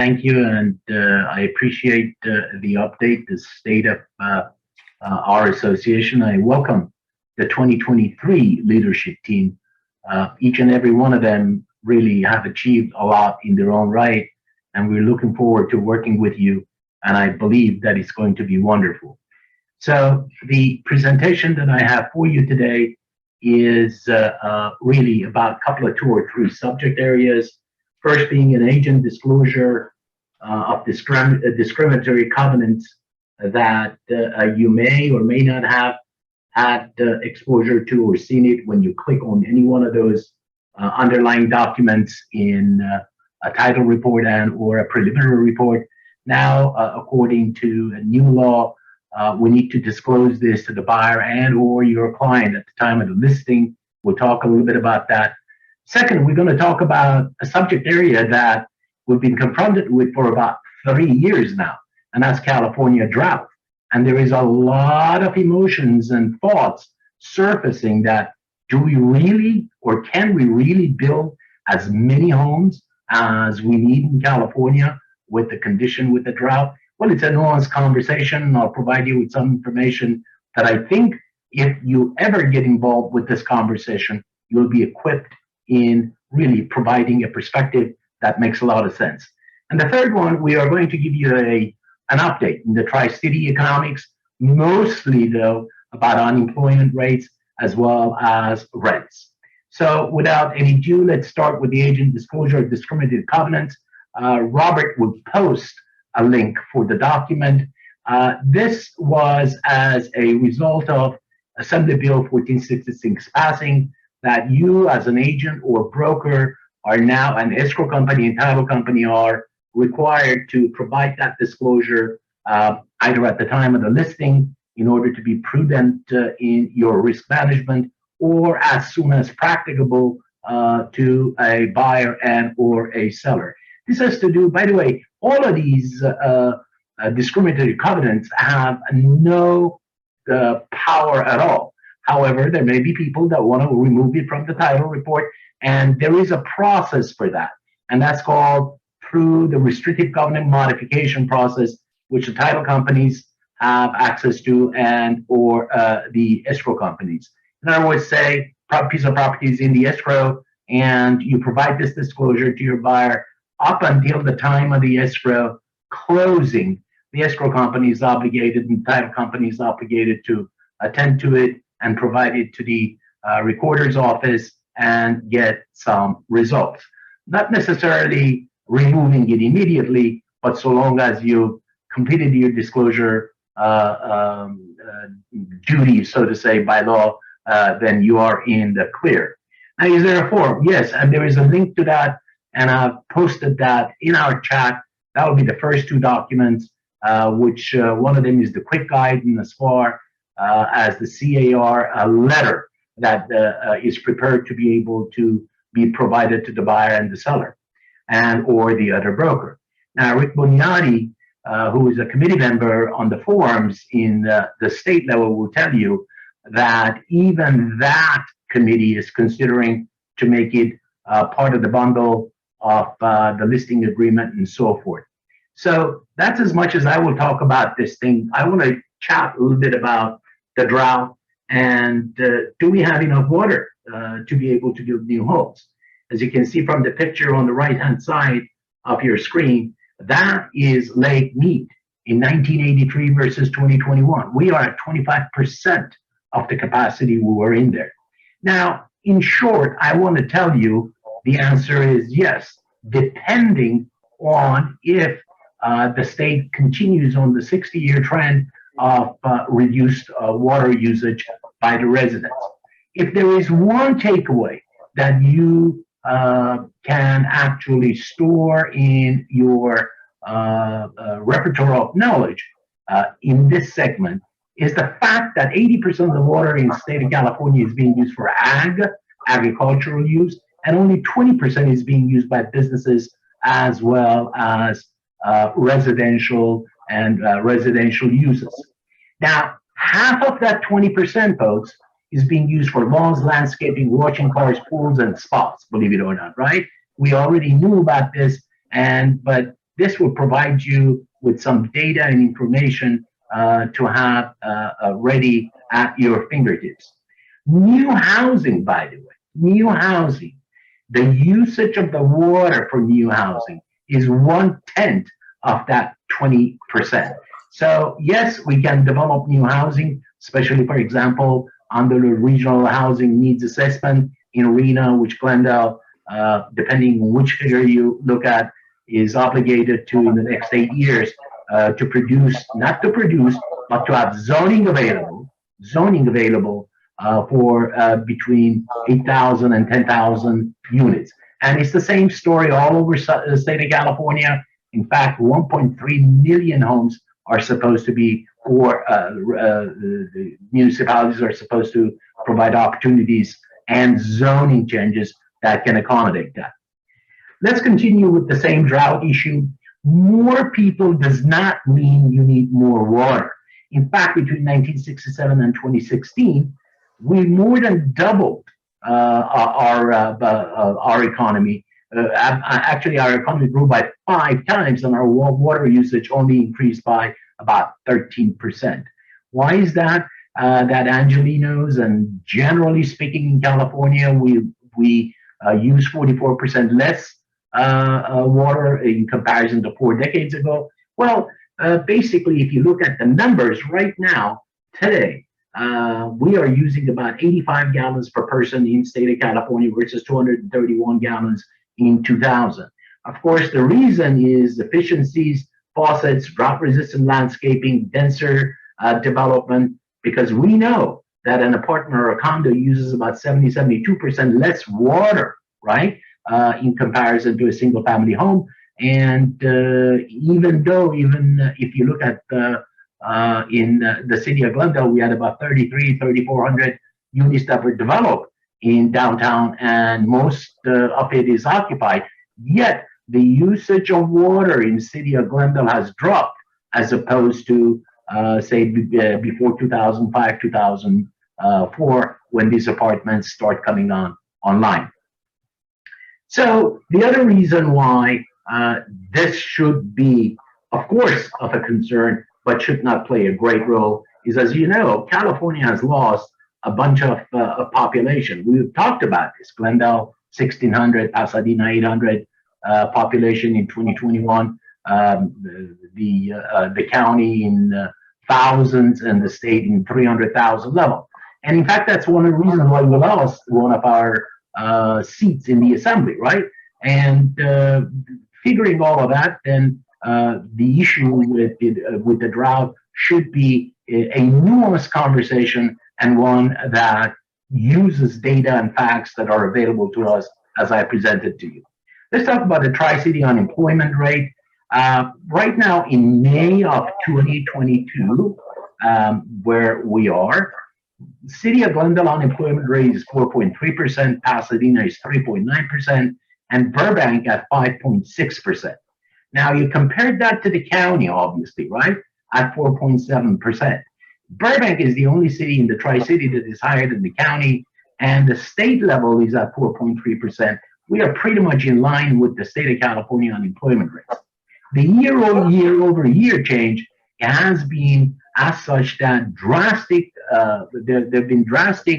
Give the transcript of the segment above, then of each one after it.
Thank you, and I appreciate the update, the state of our association. I welcome the 2023 leadership team. Each and every one of them really have achieved a lot in their own right, and we're looking forward to working with you, and I believe that it's going to be wonderful. So the presentation that I have for you today is really about a couple of two or three subject areas. First being an agent disclosure of discriminatory covenants that you may or may not have had exposure to or seen it when you click on any one of those underlying documents in a title report and or a preliminary report. Now, according to a new law, we need to disclose this to the buyer and or your client at the time of the listing. We'll talk a little bit about that. Second, we're going to talk about a subject area that we've been confronted with for about 3 years now, and that's California drought. And there is a lot of emotions and thoughts surfacing that do we really or can we really build as many homes as we need in California with the condition with the drought? Well, it's a nuanced conversation. I'll provide you with some information that I think if you ever get involved with this conversation, you'll be equipped in really providing a perspective that makes a lot of sense. And the third one, we are going to give you an update in the Tri-City economics, mostly though about unemployment rates as well as rents. So without any ado, let's start with the agent disclosure of discriminated covenants. Robert will post a link for the document. This was as a result of Assembly Bill 1466 passing, that you as an agent or broker are now an escrow company and title company are required to provide that disclosure either at the time of the listing in order to be prudent in your risk management or as soon as practicable to a buyer and or a seller. This has to do, by the way, all of these discriminatory covenants have no power at all. However, there may be people that want to remove it from the title report, and there is a process for that. And that's called through the restrictive covenant modification process, which the title companies have access to and or the escrow companies. In other words, say a piece of property is in the escrow and you provide this disclosure to your buyer up until the time of the escrow closing. The escrow company is obligated and the title company is obligated to attend to it and provide it to the recorder's office and get some results. Not necessarily removing it immediately, but so long as you completed your disclosure duty, so to say, by law, then you are in the clear. Now, is there a form? Yes, and there is a link to that, and I've posted that in our chat. That will be the first two documents, which one of them is the quick guide, and as far as the CAR, a letter that is prepared to be able to be provided to the buyer and the seller and or the other broker. Now, Rick Bugnati, who is a committee member on the forums in the state level, will tell you that even that committee is considering to make it part of the bundle of the listing agreement and so forth. So that's as much as I will talk about this thing. I want to chat a little bit about the drought and do we have enough water to be able to build new homes? As you can see from the picture on the right-hand side of your screen, that is Lake Mead in 1983 versus 2021. We are at 25% of the capacity we were in there. Now, in short, I want to tell you the answer is yes, depending on if the state continues on the 60-year trend of reduced water usage by the residents. If there is one takeaway that you can actually store in your repertoire of knowledge in this segment is the fact that 80% of the water in the state of California is being used for agricultural use, and only 20% is being used by businesses as well as residential and residential uses. Now, half of that 20%, folks, is being used for lawns, landscaping, washing cars, pools, and spas, believe it or not, right? We already knew about this, but this will provide you with some data and information to have ready at your fingertips. New housing, by the way, new housing, the usage of the water for new housing is 1/10 of that 20%. So yes, we can develop new housing, especially, for example, under the regional housing needs assessment in Reno, which Glendale, depending on which figure you look at, is obligated to in the next 8 years to produce, not to produce, but to have zoning available for between 8,000 and 10,000 units. And it's the same story all over the state of California. In fact, 1.3 million homes are supposed to be, or the municipalities are supposed to provide opportunities and zoning changes that can accommodate that. Let's continue with the same drought issue. More people does not mean you need more water. In fact, between 1967 and 2016, we more than doubled our economy. Actually, our economy grew by 5 times, and our water usage only increased by about 13%. Why is that? That Angelinos, and generally speaking in California, we use 44% less water in comparison to 4 decades ago. Well, basically, if you look at the numbers right now, today, we are using about 85 gallons per person in state of California versus 231 gallons in 2000. Of course, the reason is efficiencies, faucets, drought-resistant landscaping, denser development, because we know that an apartment or a condo uses about 72% less water, right, in comparison to a single-family home. And even if you look at in the city of Glendale, we had about 3,400 units that were developed in downtown, and most of it is occupied. Yet the usage of water in the city of Glendale has dropped as opposed to, say, before 2005, 2004, when these apartments start coming online. So the other reason why this should be, of course, of a concern, but should not play a great role is, as you know, California has lost a bunch of population. We've talked about this. Glendale, 1,600, Pasadena, 800 population in 2021. The county in thousands, and the state in 300,000 level. And in fact, that's one of the reasons why we lost one of our seats in the assembly, right? And figuring all of that, then the issue with the drought should be a nuanced conversation, and one that uses data and facts that are available to us as I presented to you. Let's talk about the Tri-City unemployment rate. Right now in May of 2022, where we are, City of Glendale unemployment rate is 4.3%, Pasadena is 3.9%, and Burbank at 5.6%. Now you compared that to the county, obviously, right, at 4.7%. Burbank is the only city in the Tri-City that is higher than the county, and the state level is at 4.3%. We are pretty much in line with the state of California unemployment rate. The year-over-year change has been as such that drastic, there have been drastic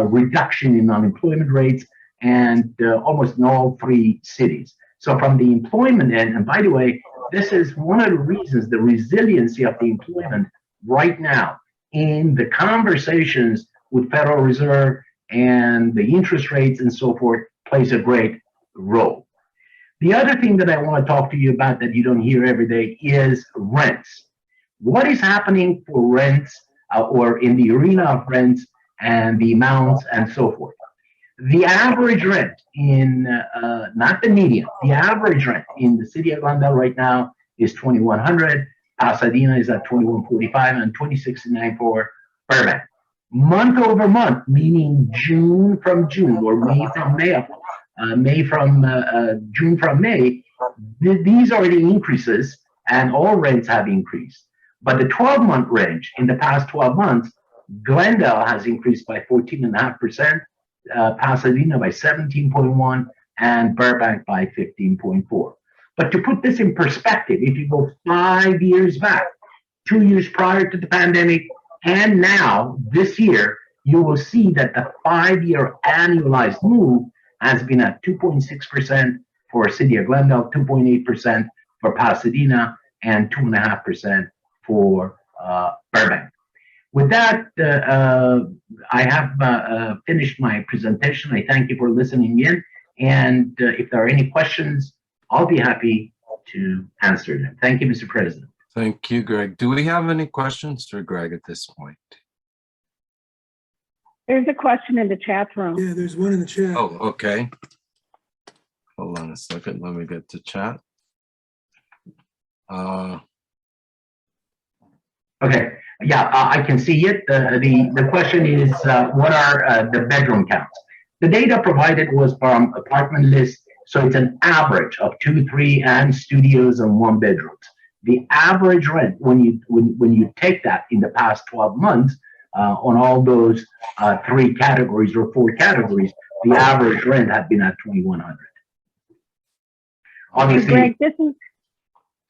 reduction in unemployment rates, and almost in all 3 cities. So from the employment end, and by the way, this is one of the reasons the resiliency of the employment right now in the conversations with Federal Reserve and the interest rates and so forth plays a great role. The other thing that I want to talk to you about that you don't hear every day is rents. What is happening for rents or in the arena of rents and the amounts and so forth? The average rent in, not the median, the average rent in the city of Glendale right now is $2,100. Pasadena is at $2,145 and $2,669 for Burbank. Month over month, meaning June from June or May from May, June from May, these are the increases, and all rents have increased. But the 12-month range, in the past 12 months, Glendale has increased by 14.5%, Pasadena by 17.1%, and Burbank by 15.4%. But to put this in perspective, if you go 5 years back, 2 years prior to the pandemic, and now this year, you will see that the 5-year annualized move has been at 2.6% for City of Glendale, 2.8% for Pasadena, and 2.5% for Burbank. With that, I have finished my presentation. I thank you for listening in. And if there are any questions, I'll be happy to answer them. Thank you, Mr. President. Thank you, Greg. Do we have any questions for Greg at this point? There's a question in the chat room. Yeah, there's one in the chat. Oh, okay. Hold on a second. Let me get to chat. Okay. Yeah, I can see it. The question is, what are the bedroom counts? The data provided was from apartment list, so it's an average of 2, 3, and studios and 1 bedrooms. The average rent, when you take that in the past 12 months, on all those 3 categories or 4 categories, the average rent had been at $2,100. Obviously, Greg, this is.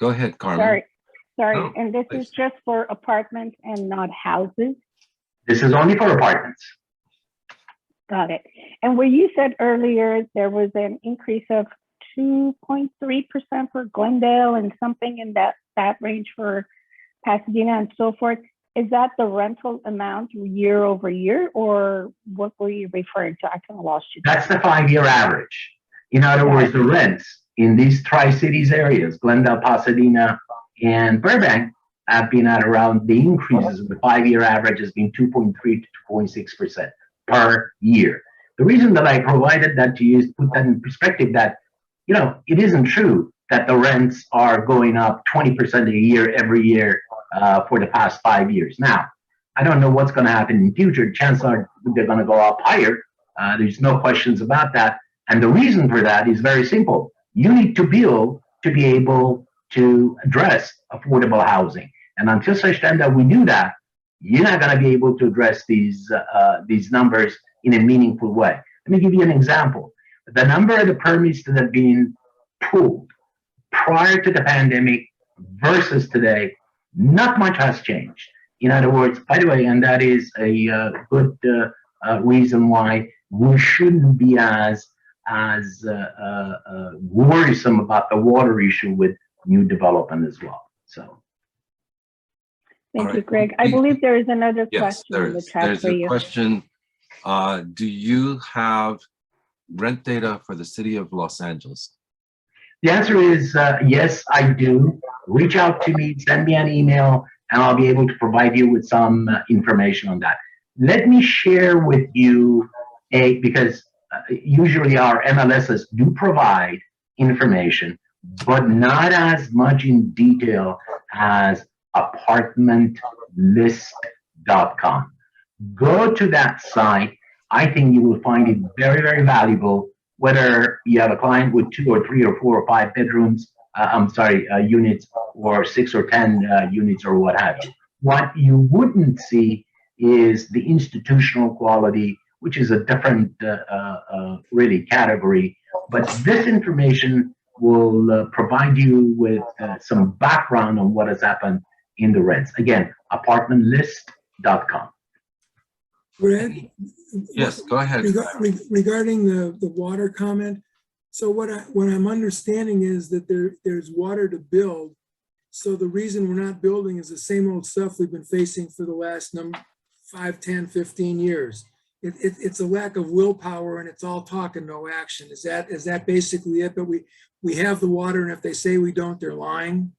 Go ahead, Carmen. Sorry, No, and this please. is just for apartments and not houses. this is only for apartments. Got it. And where you said earlier there was an increase of 2.3% for Glendale and something in that range for Pasadena and so forth. Is that the rental amount year over year, or what were you referring to? I kind of lost you. That's the 5-year average. In other words, the rents in these Tri-Cities areas, Glendale, Pasadena, and Burbank, have been at around, the increases of the 5-year average has been 2.3 to 2.6% per year. The reason that I provided that to you is to put that in perspective that, you know, it isn't true that the rents are going up 20% a year every year for the past 5 years. Now, I don't know what's going to happen in the future. Chances are they're going to go up higher. There's no questions about that. And the reason for that is very simple. You need to build to be able to address affordable housing. And until such time that we do that, you're not going to be able to address these numbers in a meaningful way. Let me give you an example. The number of the permits that have been pulled prior to the pandemic versus today, not much has changed. In other words, by the way, and that is a good reason why we shouldn't be as worrisome about the water issue with new development as well. So. Thank you, Greg. I believe there is another question in the chat there's for a you. question. Do you have rent data for the city of Los Angeles? The answer is yes, I do. Reach out to me, send me an email, and I'll be able to provide you with some information on that. Let me share with you because usually our MLSs do provide information, but not as much in detail as apartmentlist.com. Go to that site. I think you will find it very, very valuable, whether you have a client with 2 or 3 or 4 or 5 bedrooms, units, or 6 or 10 units or what have you. What you wouldn't see is the institutional quality, which is a different really category. But this information will provide you with some background on what has happened in the rents. Again, apartmentlist.com. Greg? Yes, go ahead. Regarding the water comment, so what I'm understanding is that there's water to build. So the reason we're not building is the same old stuff we've been facing for the last 5, 10, 15 years. It's a lack of willpower, and it's all talk and no action. Is that basically it? But we have the water, and if they say we don't, they're lying.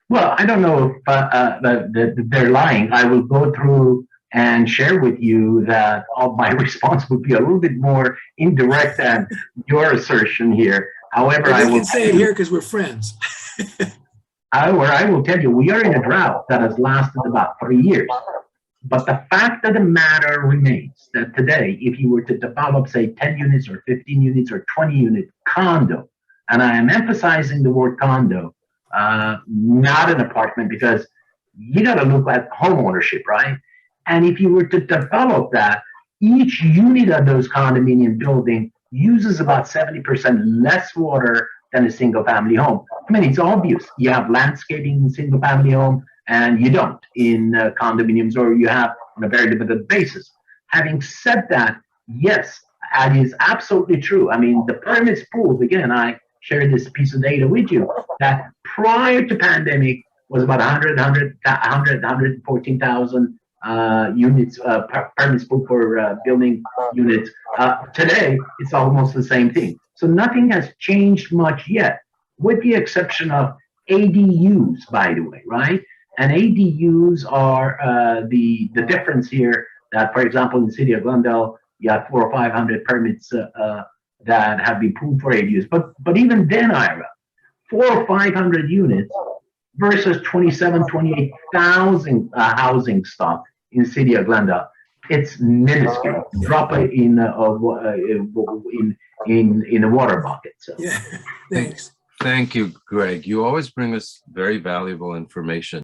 Well, I don't know if they're lying. I will go through and share with you that all my response would be a little bit more indirect than your assertion here. However, I will say it here because we're friends. However, I will tell you, we are in a drought that has lasted about 3 years. But the fact of the matter remains that today, if you were to develop, say, 10 units or 15 units or 20 unit condo, and I am emphasizing the word condo, not an apartment, because you got to look at home ownership, right? And if you were to develop that, each unit of those condominium building uses about 70% less water than a single family home. I mean, it's obvious. You have landscaping in single family home and you don't in condominiums, or you have on a very limited basis. Having said that, yes, that is absolutely true. I mean, the permits pool, again, I shared this piece of data with you, that prior to pandemic was about 114,000 units, permits pool for building units. Today, it's almost the same thing. So nothing has changed much yet, with the exception of ADUs, by the way, right? And ADUs are the difference here that, for example, in the city of Glendale, you have 400 or 500 permits that have been pulled for ADUs. But even then, Ira, 400 or 500 units versus 28,000 housing stock in the city of Glendale. It's minuscule. Drop it in a water bucket. So. Yeah, thanks. Thank you, Greg. You always bring us very valuable information.